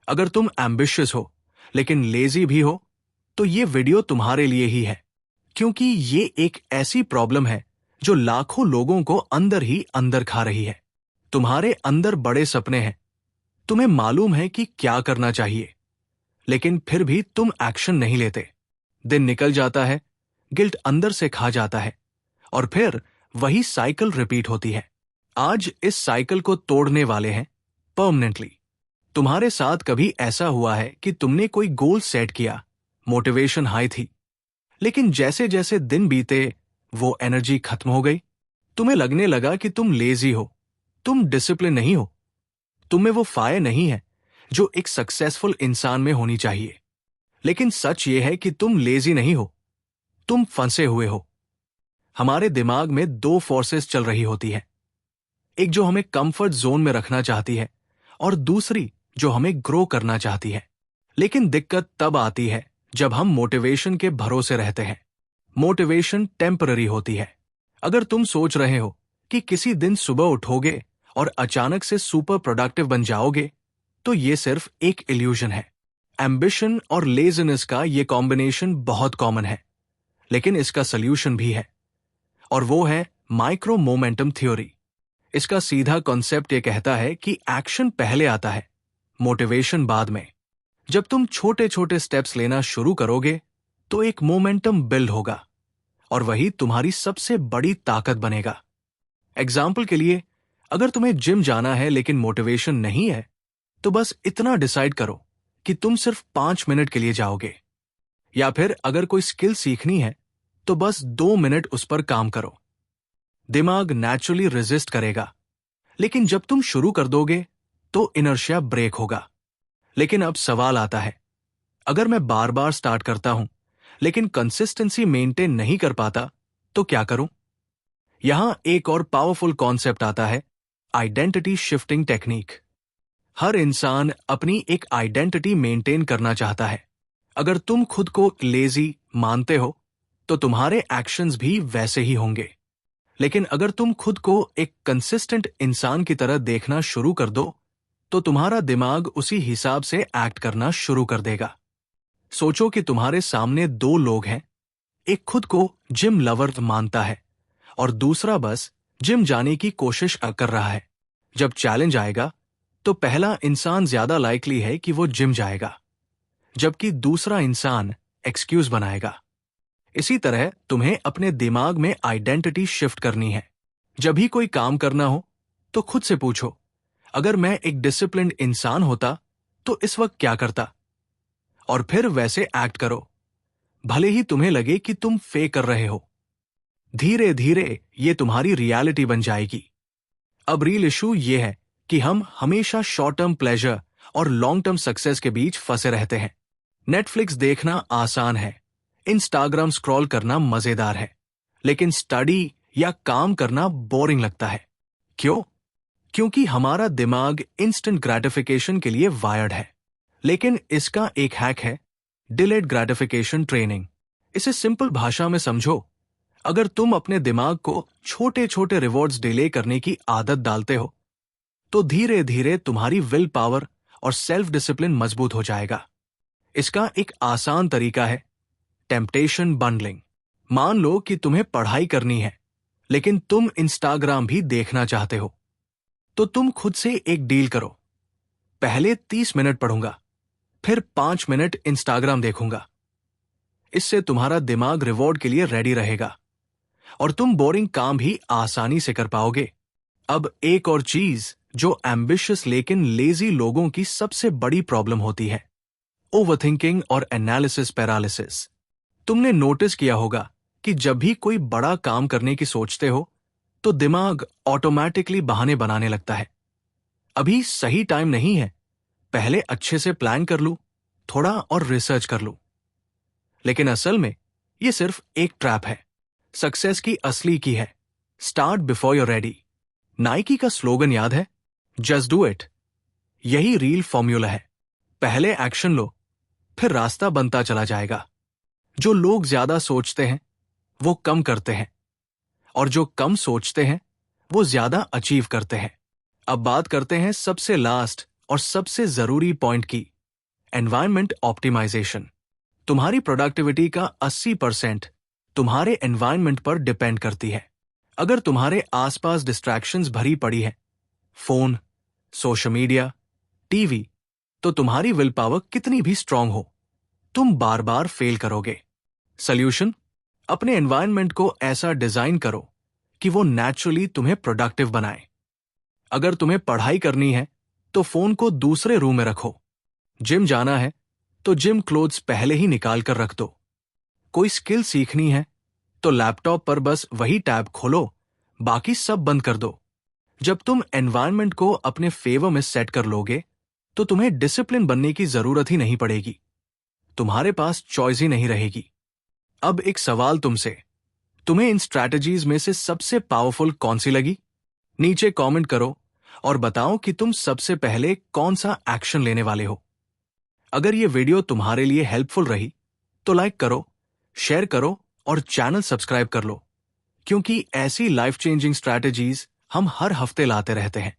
अगर तुम एम्बिशियस हो लेकिन लेजी भी हो तो ये वीडियो तुम्हारे लिए ही है, क्योंकि ये एक ऐसी प्रॉब्लम है जो लाखों लोगों को अंदर ही अंदर खा रही है। तुम्हारे अंदर बड़े सपने हैं, तुम्हें मालूम है कि क्या करना चाहिए, लेकिन फिर भी तुम एक्शन नहीं लेते। दिन निकल जाता है, गिल्ट अंदर से खा जाता है और फिर वही साइकिल रिपीट होती है। आज इस साइकिल को तोड़ने वाले हैं परमानेंटली। तुम्हारे साथ कभी ऐसा हुआ है कि तुमने कोई गोल सेट किया, मोटिवेशन हाई थी, लेकिन जैसे जैसे दिन बीते वो एनर्जी खत्म हो गई। तुम्हें लगने लगा कि तुम लेजी हो, तुम डिसिप्लिन नहीं हो, तुम्हें वो फायर नहीं है जो एक सक्सेसफुल इंसान में होनी चाहिए। लेकिन सच ये है कि तुम लेजी नहीं हो, तुम फंसे हुए हो। हमारे दिमाग में दो फोर्सेस चल रही होती है, एक जो हमें कंफर्ट जोन में रखना चाहती है और दूसरी जो हमें ग्रो करना चाहती है। लेकिन दिक्कत तब आती है जब हम मोटिवेशन के भरोसे रहते हैं। मोटिवेशन टेम्पररी होती है। अगर तुम सोच रहे हो कि किसी दिन सुबह उठोगे और अचानक से सुपर प्रोडक्टिव बन जाओगे, तो ये सिर्फ एक इल्यूजन है। एम्बिशन और लेजीनेस का ये कॉम्बिनेशन बहुत कॉमन है, लेकिन इसका सल्यूशन भी है, और वो है माइक्रो मोमेंटम थ्योरी। इसका सीधा कॉन्सेप्ट ये कहता है कि एक्शन पहले आता है, मोटिवेशन बाद में। जब तुम छोटे छोटे स्टेप्स लेना शुरू करोगे तो एक मोमेंटम बिल्ड होगा और वही तुम्हारी सबसे बड़ी ताकत बनेगा। एग्जाम्पल के लिए, अगर तुम्हें जिम जाना है लेकिन मोटिवेशन नहीं है, तो बस इतना डिसाइड करो कि तुम सिर्फ 5 मिनट के लिए जाओगे। या फिर अगर कोई स्किल सीखनी है तो बस 2 मिनट उस पर काम करो। दिमाग नेचुरली रेजिस्ट करेगा, लेकिन जब तुम शुरू कर दोगे तो इनर्शिया ब्रेक होगा। लेकिन अब सवाल आता है, अगर मैं बार बार स्टार्ट करता हूं लेकिन कंसिस्टेंसी मेंटेन नहीं कर पाता, तो क्या करूं? यहां एक और पावरफुल कॉन्सेप्ट आता है, आइडेंटिटी शिफ्टिंग टेक्निक। हर इंसान अपनी एक आइडेंटिटी मेंटेन करना चाहता है। अगर तुम खुद को लेजी मानते हो तो तुम्हारे एक्शंस भी वैसे ही होंगे। लेकिन अगर तुम खुद को एक कंसिस्टेंट इंसान की तरह देखना शुरू कर दो, तो तुम्हारा दिमाग उसी हिसाब से एक्ट करना शुरू कर देगा। सोचो कि तुम्हारे सामने 2 लोग हैं, एक खुद को जिम लवर मानता है और दूसरा बस जिम जाने की कोशिश कर रहा है। जब चैलेंज आएगा तो पहला इंसान ज्यादा लाइकली है कि वो जिम जाएगा, जबकि दूसरा इंसान एक्सक्यूज बनाएगा। इसी तरह तुम्हें अपने दिमाग में आइडेंटिटी शिफ्ट करनी है। जब भी कोई काम करना हो तो खुद से पूछो, अगर मैं एक डिसिप्लिन्ड इंसान होता तो इस वक्त क्या करता? और फिर वैसे एक्ट करो, भले ही तुम्हें लगे कि तुम फेक कर रहे हो। धीरे धीरे ये तुम्हारी रियलिटी बन जाएगी। अब रियल इशू ये है कि हम हमेशा शॉर्ट टर्म प्लेजर और लॉन्ग टर्म सक्सेस के बीच फंसे रहते हैं। नेटफ्लिक्स देखना आसान है, इंस्टाग्राम स्क्रॉल करना मजेदार है, लेकिन स्टडी या काम करना बोरिंग लगता है। क्यों? क्योंकि हमारा दिमाग इंस्टेंट ग्रेटिफिकेशन के लिए वायर्ड है। लेकिन इसका एक हैक है, डिलेड ग्रेटिफिकेशन ट्रेनिंग। इसे सिंपल भाषा में समझो, अगर तुम अपने दिमाग को छोटे छोटे रिवॉर्ड्स डिले करने की आदत डालते हो, तो धीरे धीरे तुम्हारी विल पावर और सेल्फ डिसिप्लिन मजबूत हो जाएगा। इसका एक आसान तरीका है, टेम्पटेशन बंडलिंग। मान लो कि तुम्हें पढ़ाई करनी है, लेकिन तुम इंस्टाग्राम भी देखना चाहते हो, तो तुम खुद से एक डील करो, पहले 30 मिनट पढ़ूंगा, फिर 5 मिनट इंस्टाग्राम देखूंगा। इससे तुम्हारा दिमाग रिवॉर्ड के लिए रेडी रहेगा और तुम बोरिंग काम भी आसानी से कर पाओगे। अब एक और चीज जो एम्बिशियस लेकिन लेजी लोगों की सबसे बड़ी प्रॉब्लम होती है, ओवरथिंकिंग और एनालिसिस पैरालिसिस। तुमने नोटिस किया होगा कि जब भी कोई बड़ा काम करने की सोचते हो तो दिमाग ऑटोमेटिकली बहाने बनाने लगता है। अभी सही टाइम नहीं है, पहले अच्छे से प्लान कर लूं, थोड़ा और रिसर्च कर लूं। लेकिन असल में यह सिर्फ एक ट्रैप है। सक्सेस की असली की है, start before your ready. Nike का स्लोगन याद है, जस्ट डू इट। यही रील फॉर्मूला है, पहले एक्शन लो, फिर रास्ता बनता चला जाएगा। जो लोग ज्यादा सोचते हैं वो कम करते हैं, और जो कम सोचते हैं वो ज्यादा अचीव करते हैं। अब बात करते हैं सबसे लास्ट और सबसे जरूरी पॉइंट की, एनवायरनमेंट ऑप्टिमाइजेशन। तुम्हारी प्रोडक्टिविटी का 80% तुम्हारे एनवायरनमेंट पर डिपेंड करती है। अगर तुम्हारे आसपास डिस्ट्रैक्शंस भरी पड़ी है, फोन, सोशल मीडिया, टीवी, तो तुम्हारी विल पावर कितनी भी स्ट्रांग हो, तुम बार बार फेल करोगे। सॉल्यूशन, अपने एनवायरनमेंट को ऐसा डिजाइन करो कि वो नेचुरली तुम्हें प्रोडक्टिव बनाए। अगर तुम्हें पढ़ाई करनी है तो फोन को दूसरे रूम में रखो। जिम जाना है तो जिम क्लोथ्स पहले ही निकाल कर रख दो। कोई स्किल सीखनी है तो लैपटॉप पर बस वही टैब खोलो, बाकी सब बंद कर दो। जब तुम एनवायरनमेंट को अपने फेवर में सेट कर लोगे तो तुम्हें डिसिप्लिन बनने की जरूरत ही नहीं पड़ेगी। तुम्हारे पास चॉइस ही नहीं रहेगी। अब एक सवाल तुमसे, तुम्हें इन स्ट्रैटेजीज में से सबसे पावरफुल कौन सी लगी? नीचे कमेंट करो और बताओ कि तुम सबसे पहले कौन सा एक्शन लेने वाले हो। अगर ये वीडियो तुम्हारे लिए हेल्पफुल रही तो लाइक करो, शेयर करो और चैनल सब्सक्राइब कर लो, क्योंकि ऐसी लाइफ चेंजिंग स्ट्रैटेजीज हम हर हफ्ते लाते रहते हैं।